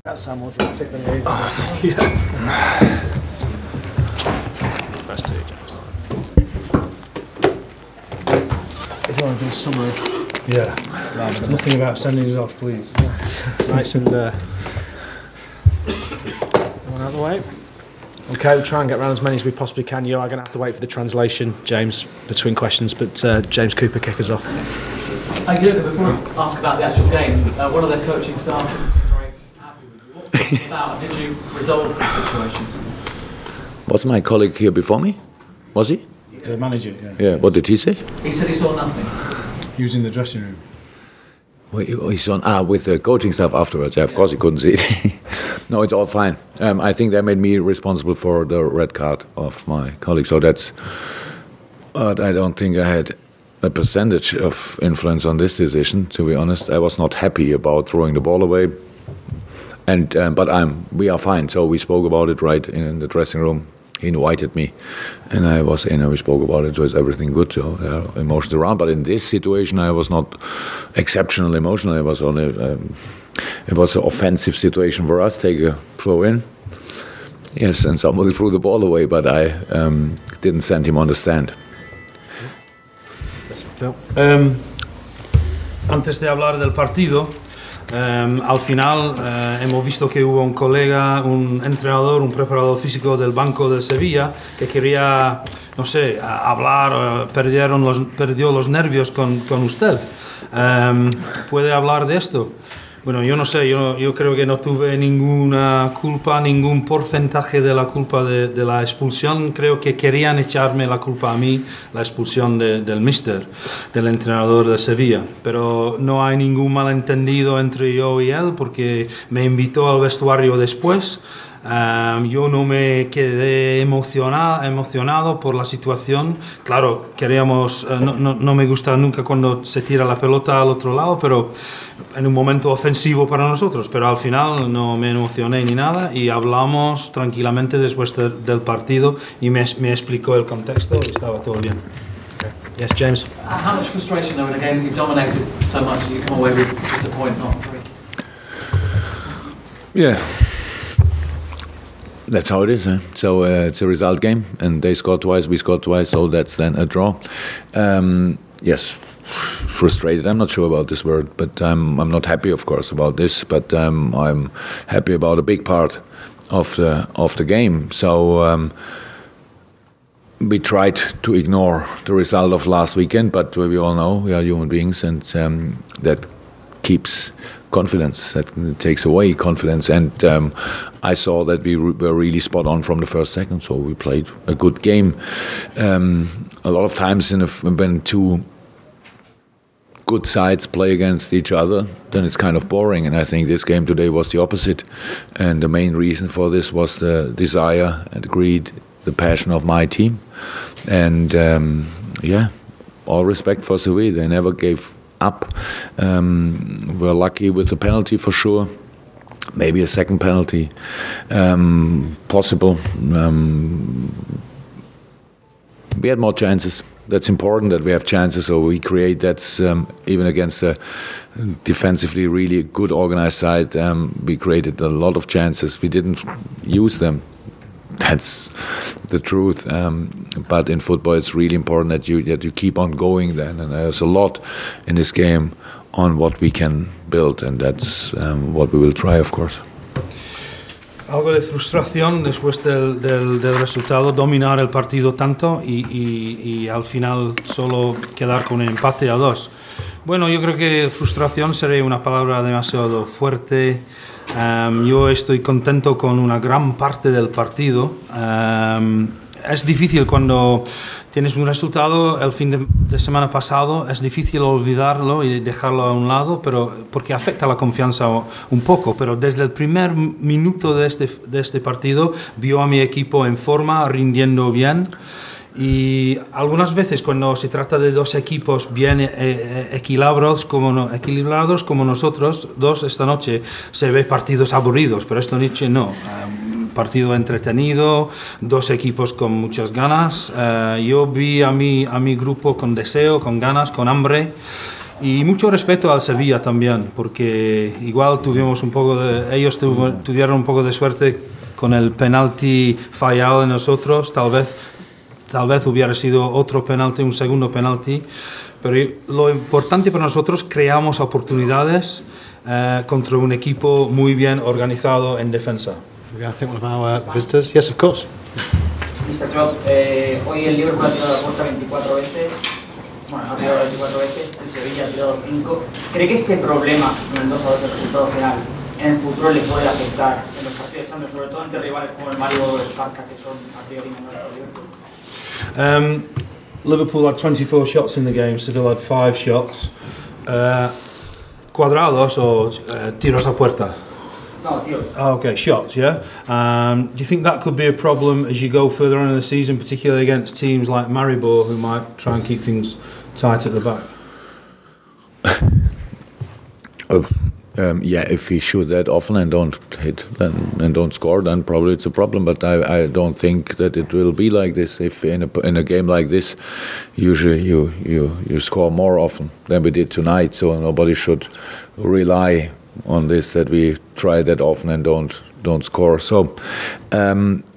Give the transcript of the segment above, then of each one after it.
That's more dramatic than it is. Yeah. First two, James. If you want to do a summary. Yeah. Nothing about sending us off, please. Nice and one out of the way. Okay, we'll try and get around as many as we possibly can. You are going to have to wait for the translation, James, between questions, but James Cooper, kick us off. Jurgen, before I ask about the actual game, one of their coaching staff seems very happy with you. What was it about? Did you resolve the situation? Was my colleague here before me? Was he? The manager, yeah. Yeah, what did he say? He said he saw nothing. He was in the dressing room. Well, he's on, with the coaching staff afterwards. Yeah, of course he couldn't see it. No, it's all fine. I think they made me responsible for the red card of my colleague. So that's... I don't think I had a percentage of influence on this decision, to be honest. I was not happy about throwing the ball away. But we are fine. So we spoke about it right in the dressing room. He invited me, and I was in, and we spoke about it. So it's everything good. So there are emotions around. But in this situation, I was not exceptionally emotional. It was only it was an offensive situation for us. Take a throw in, yes, and somebody threw the ball away. But I didn't send him on the stand. That's Phil. Antes de hablar del partido. Al final hemos visto que hubo un colega, un entrenador, un preparador físico del banco del Sevilla que quería, no sé, hablar, perdió los nervios con usted. ¿Puede hablar de esto? Bueno, yo no sé, yo creo que no tuve ninguna culpa, ningún porcentaje de la culpa de la expulsión. Creo que querían echarme la culpa a mí, la expulsión del míster, del entrenador de Sevilla. Pero no hay ningún malentendido entre yo y él porque me invitó al vestuario después. Yo no me quedé emocionado por la situación. Claro, no me gusta nunca cuando se tira la pelota al otro lado, pero en un momento ofensivo para nosotros. Pero al final no me emocioné ni nada y hablamos tranquilamente después del partido y me explicó el contexto y estaba todo bien. Okay. Yes, James. How much frustration though in a game that you dominated so much that you come away with just a point, not three? Yeah. That's how it is. So it's a result game, and they scored twice, we scored twice, so that's then a draw. Yes, frustrated. I'm not sure about this word, but I'm not happy, of course, about this. But I'm happy about a big part of the game. So we tried to ignore the result of last weekend, but we all know we are human beings, and that keeps confidence, that takes away confidence, and I saw that we were really spot on from the first second, so we played a good game. A lot of times when two good sides play against each other, then it's kind of boring, and I think this game today was the opposite, and the main reason for this was the desire and the greed, the passion of my team, and yeah, all respect for Sevilla, they never gave up. We're lucky with the penalty for sure. Maybe a second penalty possible. We had more chances. That's important that we have chances, so we create. That's even against a defensively really good organized side. We created a lot of chances. We didn't use them. That's the truth. But in football, it's really important that you keep on going then. And there's a lot in this game on what we can build, and that's what we will try, of course. Algo de frustración después del resultado, dominar el partido tanto y al final solo quedar con el empate a 2. Bueno, yo creo que frustración sería una palabra demasiado fuerte. Yo estoy contento con una gran parte del partido. Es difícil cuando tienes un resultado el fin de semana pasado, es difícil olvidarlo y dejarlo a un lado, pero porque afecta la confianza un poco, pero desde el primer minuto de este partido vio a mi equipo en forma, rindiendo bien. Y algunas veces cuando se trata de dos equipos bien equilibrados como nosotros dos esta noche, se ve partidos aburridos, pero esta noche no. Partido entretenido, dos equipos con muchas ganas. Yo vi a mi grupo con deseo, con ganas, con hambre. Y mucho respeto al Sevilla también, porque igual tuvimos un poco de, ellos tuvieron un poco de suerte con el penalti fallado de nosotros, tal vez hubiera sido otro penalti, un segundo penalti, pero lo importante para nosotros, creamos oportunidades contra un equipo muy bien organizado en defensa. I think one of our visitors. Yes, of course. Mr. Klopp, hoy el Liverpool ha tirado la puerta 24 veces, bueno, ha tirado 24 veces, el Sevilla ha tirado 5. ¿Cree que este problema, con el 2-2 del resultado final, en el futuro le puede afectar en los partidos de Champions, sobre todo ante rivales como el Mario o el Sparta, que son a priori menores que el Liverpool? Liverpool had 24 shots in the game, Sevilla had 5 shots. Cuadrados or tiros a puerta? No, tiros. Oh, okay, shots, yeah. Do you think that could be a problem as you go further on in the season, particularly against teams like Maribor, who might try and keep things tight at the back? Yeah, if we shoot that often and don't hit and don't score, then probably it's a problem. But I don't think that it will be like this. If in a game like this, usually you score more often than we did tonight. So nobody should rely on this, that we try that often and don't score. So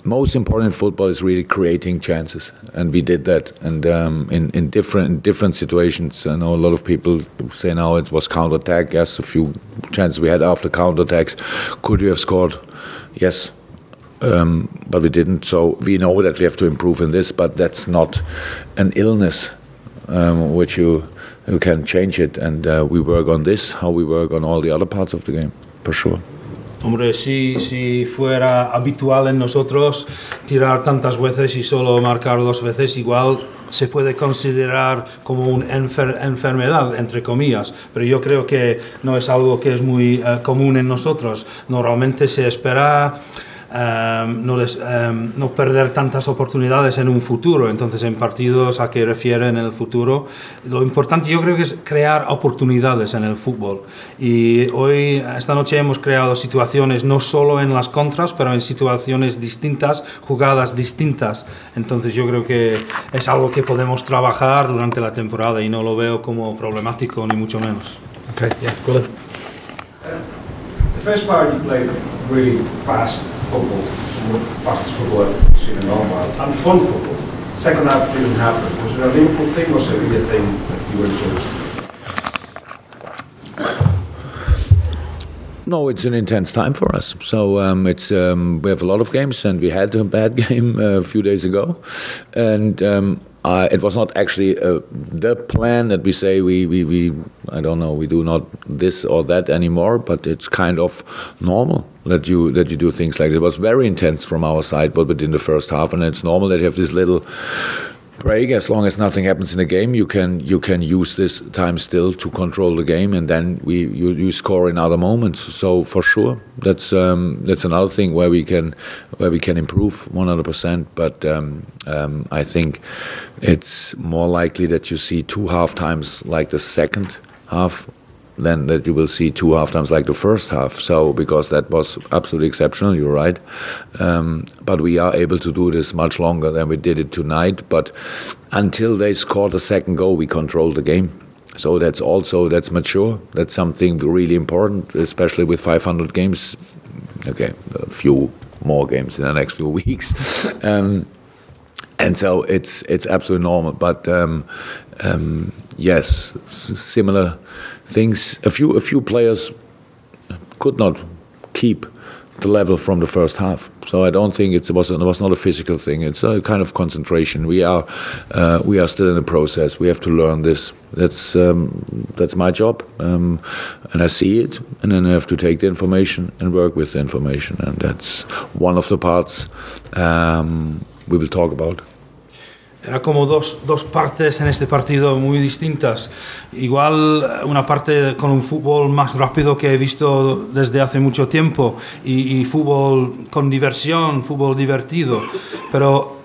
most important in football is really creating chances, and we did that. And in different situations, I know a lot of people say now it was counter-attack. Yes, a few chances we had after counter-attacks. Could we have scored? Yes. But we didn't. So we know that we have to improve in this, but that's not an illness which you can change it. And we work on this, how we work on all the other parts of the game, for sure. Hombre, si fuera habitual en nosotros tirar tantas veces y solo marcar 2 veces, igual se puede considerar como una enfermedad, entre comillas, pero yo creo que no es algo que es muy común en nosotros. Normalmente se espera no perder tantas oportunidades en un futuro. Entonces, en partidos a que refieren en el futuro, lo importante yo creo que es crear oportunidades en el fútbol. Y hoy, esta noche, hemos creado situaciones no solo en las contras, pero en situaciones distintas, jugadas distintas. Entonces, yo creo que es algo que podemos trabajar durante la temporada y no lo veo como problemático, ni mucho menos. Okay, yeah, Gwilym. The first part you played really fast football, fastest football I've seen in a long while, and fun football. Second half didn't happen. Was it a Liverpool thing or Sevilla thing that you were sort of? No, it's an intense time for us. So it's we have a lot of games, and we had a bad game a few days ago, and it was not actually the plan that we say we I don't know, we do not this or that anymore, but it's kind of normal that you do things like that. It was very intense from our side, but within the first half, and it's normal that you have this little break. As long as nothing happens in the game, you can use this time still to control the game, and then you score in other moments. So for sure, that's another thing where we can improve 100%. But I think it's more likely that you see 2 half times like the second half than that you will see 2 half times like the first half. So because that was absolutely exceptional, you're right. But we are able to do this much longer than we did it tonight. But until they scored a second goal, we controlled the game. So that's mature. That's something really important, especially with 500 games. Okay, a few more games in the next few weeks. And so it's absolutely normal. But yes, similar things. A few players could not keep the level from the first half. So I don't think it was not a physical thing. It's a kind of concentration. We are still in the process. We have to learn this. That's my job, and I see it, and then I have to take the information and work with the information, and that's one of the parts we will talk about. Era como dos partes en este partido muy distintas. Igual una parte con un fútbol más rápido que he visto desde hace mucho tiempo y fútbol con diversión, fútbol divertido. Pero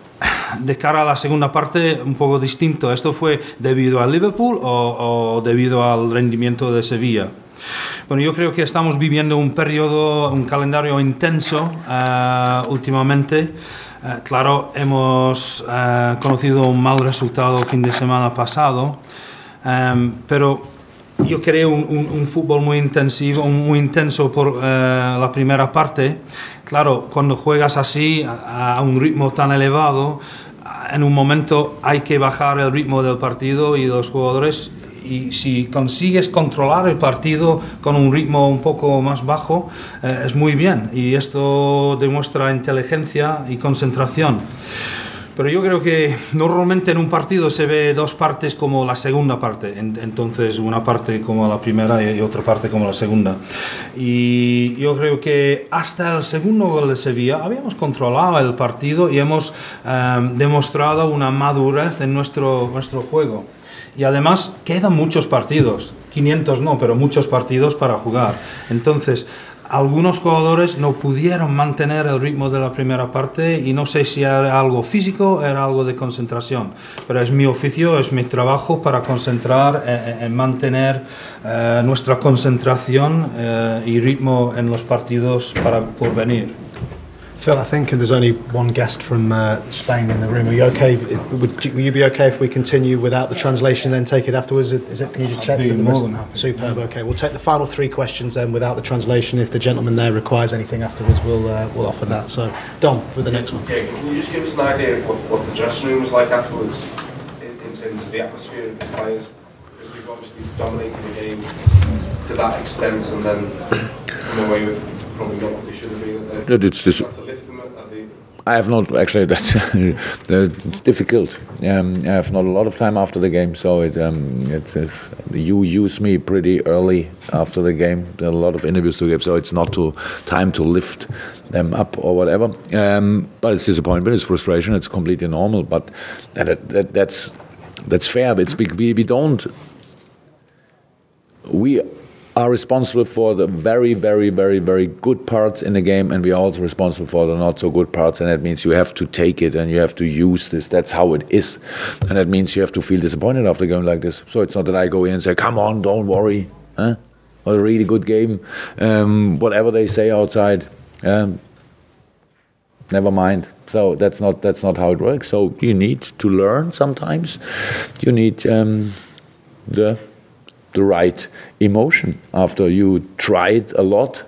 de cara a la segunda parte, un poco distinto. ¿Esto fue debido al Liverpool o debido al rendimiento de Sevilla? Bueno, yo creo que estamos viviendo un calendario intenso últimamente. Claro, hemos conocido un mal resultado el fin de semana pasado, pero yo creo un fútbol muy intensivo, muy intenso por la primera parte. Claro, cuando juegas así a un ritmo tan elevado, en un momento hay que bajar el ritmo del partido y de los jugadores, y si consigues controlar el partido con un ritmo un poco más bajo, es muy bien, y esto demuestra inteligencia y concentración. Pero yo creo que normalmente en un partido se ve dos partes como la segunda parte, entonces una parte como la primera y otra parte como la segunda. Y yo creo que hasta el segundo gol de Sevilla habíamos controlado el partido y hemos demostrado una madurez en nuestro juego. Y además quedan muchos partidos, 500 no, pero muchos partidos para jugar. Entonces, algunos jugadores no pudieron mantener el ritmo de la primera parte, y no sé si era algo físico o era algo de concentración, pero es mi oficio, es mi trabajo para concentrar en mantener nuestra concentración y ritmo en los partidos por venir. Phil, I think there's only one guest from Spain in the room. Are you okay? Will you be okay if we continue without the translation and then take it afterwards? Is it? Can you just check? I'd be more than happy. Superb. Okay, we'll take the final 3 questions then without the translation. If the gentleman there requires anything afterwards, we'll offer that. So, Dom, with the next one. Yeah, can you just give us an idea of what the dressing room was like afterwards, in terms of the atmosphere of the players? Because we've obviously dominated the game to that extent, and then come away with probably not what they should have been. I have not actually. That's difficult. I have not a lot of time after the game, so you use me pretty early after the game. There are a lot of interviews to give, so it's not time to lift them up or whatever. But it's disappointment, it's frustration, it's completely normal. But that's fair. We are responsible for the very, very, very, very good parts in the game, and we are also responsible for the not so good parts, and that means you have to take it and you have to use this. That's how it is, and that means you have to feel disappointed after a game like this. So it's not that I go in and say, come on, don't worry, huh? Or a really good game, whatever they say outside, never mind. So that's not how it works. So you need to learn sometimes. You need the right emotion after you tried a lot.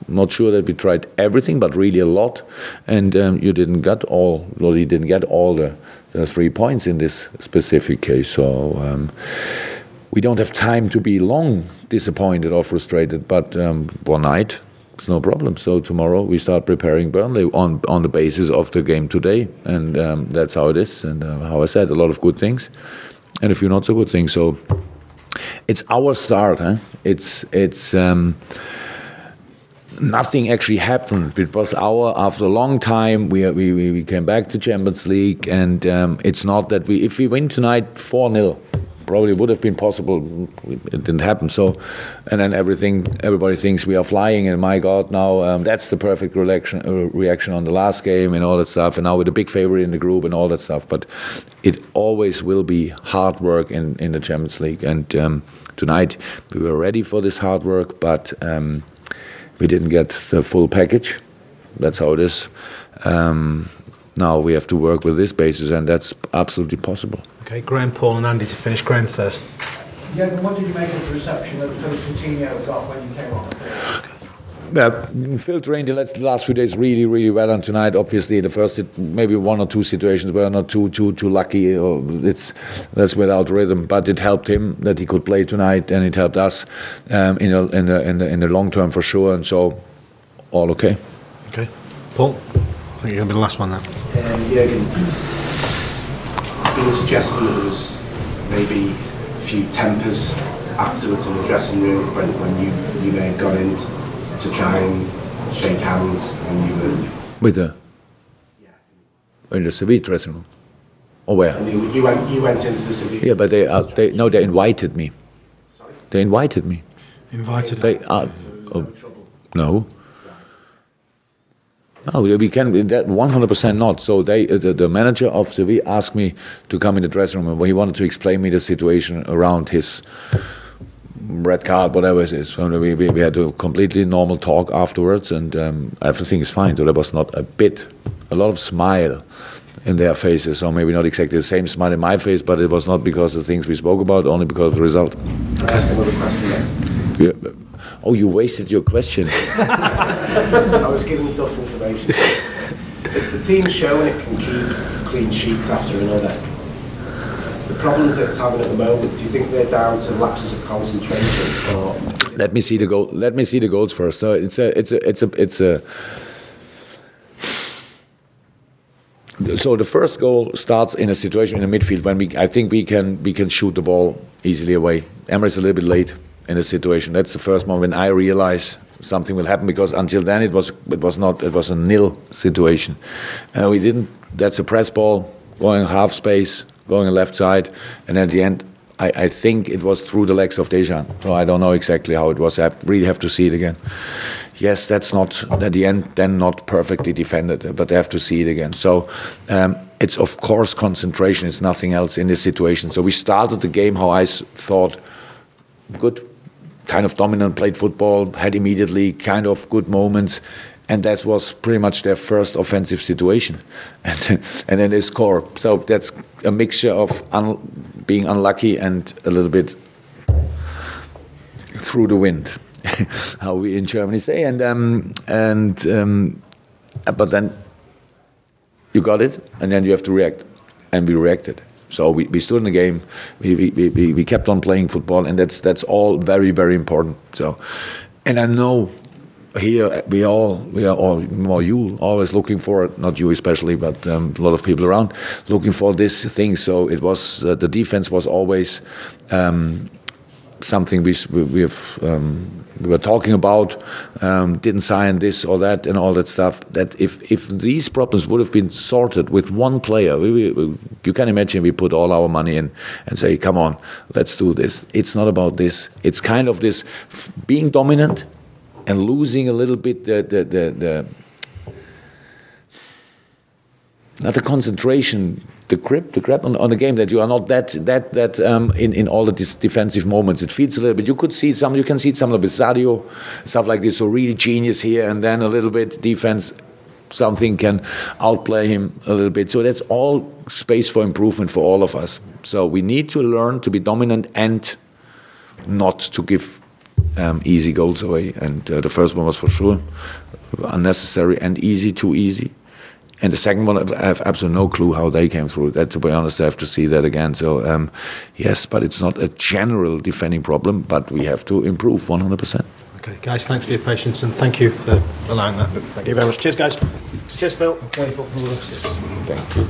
Not sure that we tried everything, but really a lot, and you didn't get all the 3 points in this specific case. So we don't have time to be long disappointed or frustrated, but one night it's no problem. So tomorrow we start preparing Burnley on the basis of the game today, and that's how it is. And how I said, a lot of good things and a few not so good things. So it's our start, huh? It's nothing actually happened. It was after a long time we came back to Champions League, and it's not that if we win tonight 4-0, probably would have been possible. It didn't happen. So, and then everybody thinks we are flying, and my God, now that's the perfect reaction on the last game and all that stuff. And now we're the big favorite in the group and all that stuff. But it always will be hard work in the Champions League. And tonight we were ready for this hard work, but we didn't get the full package. That's how it is. Now we have to work with this basis, and that's absolutely possible. Okay, Graham, Paul and Andy to finish. Graham first. Jurgen, what did you make of the reception that Phil Coutinho got when you came on? Phil trained the last few days really, really well, and tonight, obviously, the first maybe 1 or 2 situations were not too lucky. That's without rhythm, but it helped him that he could play tonight, and it helped us in the long term for sure. And so, all okay. Okay, Paul. I think you're going to be the last one now. Jurgen, it's been suggested that there was maybe a few tempers afterwards in the dressing room when you may have gone in to try and shake hands, and you were... With the... Yeah. In the Sevilla dressing room? Or where? And you went into the Sevilla... Yeah, but they invited me. Sorry? They invited me. Invited? They no. No, we can, that 100% not. So the manager of Sevilla asked me to come in the dressing room, and he wanted to explain me the situation around his red card, whatever it is. So we had a completely normal talk afterwards, and everything is fine. So there was not a lot of smile in their faces. So maybe not exactly the same smile in my face, but it was not because of the things we spoke about, only because of the result. Can I ask another question then? Yeah. Oh, you wasted your question. I was giving duff information. The team's showing it can keep clean sheets after another. The problem that it's having at the moment, do you think they're down to lapses of concentration, or? Let me see the goal. Let me see the goals first. So So the first goal starts in a situation in the midfield when I think we can shoot the ball easily away. Emre's a little bit late in the situation. That's the first moment when I realize something will happen, because until then it was a nil situation. We didn't. That's a press ball going half space, going left side, and at the end I think it was through the legs of Dejan. So I don't know exactly how it was. I really have to see it again. Yes, that's not at the end then not perfectly defended, but I have to see it again. So it's of course concentration. It's nothing else in this situation. So we started the game how I thought good, kind of dominant, played football, had immediately kind of good moments, and that was pretty much their first offensive situation, and then they score. So that's a mixture of being unlucky and a little bit through the wind, how we in Germany say, but then you got it, and then you have to react, and we reacted. So we stood in the game, we kept on playing football, and that's all very, very important. So, and I know here we are all more you always looking for it, not you especially, but a lot of people around looking for this thing. So it was the defense was always something we were talking about. Didn't sign this or that and all that stuff. That if these problems would have been sorted with one player, you can imagine we put all our money in and say, come on, let's do this. It's not about this. It's kind of this being dominant and losing a little bit not the concentration, the grip on the game, that you are not that in all of these defensive moments. It feels a little bit. You can see some of the Sadio, stuff like this. So really genius here, and then a little bit defense. Something can outplay him a little bit. So that's all space for improvement for all of us. So we need to learn to be dominant and not to give easy goals away. And the first one was for sure unnecessary and too easy. And the second one, I have absolutely no clue how they came through that. To be honest, I have to see that again. So yes, but it's not a general defending problem, but we have to improve 100%. Okay, guys, thanks for your patience and thank you for allowing that. Thank you very much. Cheers, guys. Cheers, Phil. Thank you.